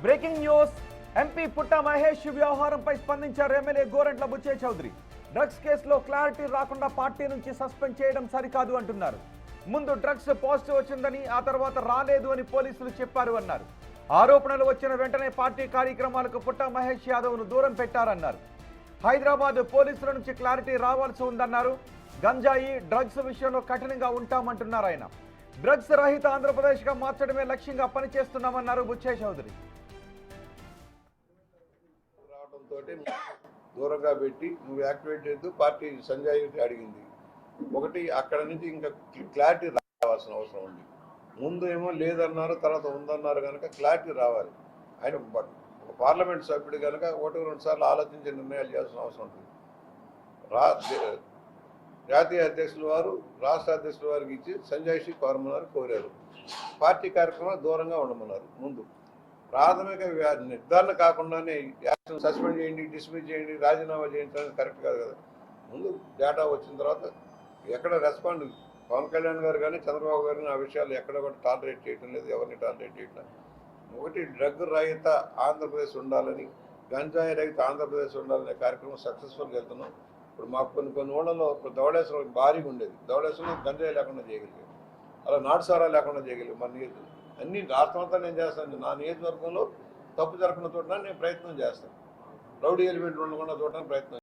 Breaking news MP పుట్ట మహేష్ వ్యవహారంపై స్పందించారు ఎమ్మెల్యే గోరంట్ల బుచ్చయ్య చౌదరి. డ్రగ్స్ కేసులో క్లారిటీ రాకుండా పార్టీ నుంచి సస్పెండ్ చేయడం సరికాదు అంటున్నారు. ముందు డ్రగ్స్ పాజిటివ్ వచ్చిందని ఆ తర్వాత రాలేదు అని పోలీసులు చెప్పారు అన్నారు. ఆరోపణలు వచ్చిన వెంటనే పార్టీ కార్యక్రమాలకు పుట్ట మహేష్ యాదవ్ను దూరం పెట్టారన్నారు. హైదరాబాద్ పోలీసుల నుంచి క్లారిటీ రావాల్సి ఉందన్నారు. గంజాయి డ్రగ్స్ విషయంలో కఠినంగా ఉంటామంటున్నారు ఆయన. డ్రగ్స్ రహిత ఆంధ్రప్రదేశ్గా మార్చడమే లక్ష్యంగా పనిచేస్తున్నామన్నారు బుచ్చయ్య చౌదరి. దూరంగా పెట్టి నువ్వు యాక్టివేట్ చేస్తూ పార్టీ సంజయ్ అడిగింది. ఒకటి అక్కడ నుంచి ఇంకా క్లారిటీ రావాల్సిన అవసరం ఉంది. ముందు ఏమో లేదన్నారు, తర్వాత ఉందన్నారు కనుక క్లారిటీ రావాలి. ఆయన పార్లమెంట్ సభ్యుడు కనుక 1-2 సార్లు ఆలోచించి నిర్ణయాలు చేయాల్సిన అవసరం ఉంటుంది. జాతీయ అధ్యక్షుల వారు రాష్ట్ర అధ్యక్షుల వారికి ఇచ్చి సంజయ్ శ్రీ కోరారు. పార్టీ కార్యక్రమాలు దూరంగా ఉండమన్నారు. ముందు ప్రాథమిక నిర్ధారణ కాకుండానే యాక్షన్ సస్పెండ్ చేయండి, డిస్మిస్ చేయండి, రాజీనామా చేయించడానికి కరెక్ట్ కాదు కదా. ముందు డేటా వచ్చిన తర్వాత ఎక్కడ రెస్పాండ్ పవన్ కళ్యాణ్ గారు కానీ చంద్రబాబు గారిని ఆ విషయాలు ఎక్కడ కూడా టాలరేట్ చేయటం లేదు, ఎవరిని టాలరేట్ చేయటం. ఒకటి డ్రగ్ రహిత ఆంధ్రప్రదేశ్ ఉండాలని, గంజాయి రహిత ఆంధ్రప్రదేశ్ ఉండాలనే కార్యక్రమం సక్సెస్ఫుల్గా వెళ్తున్నాం. ఇప్పుడు మాకు కొన్ని ఊళ్ళలో ధవళేశ్వరం భారీగా ఉండేది. ధవళేశ్వరం గంజాయి లేకుండా చేయగలిగాం, అలా నాటుసారా లేకుండా చేయగలిగాం. మన నియోజకవర్గం అన్ని రాష్ట్రం అంతా నేను చేస్తాను. నా నియోజకవర్గంలో తప్పు జరగకుండా చూడడానికి నేను ప్రయత్నం చేస్తాను. రౌడీ ఎలిమెంట్ ఉండకుండా చూడడానికి ప్రయత్నం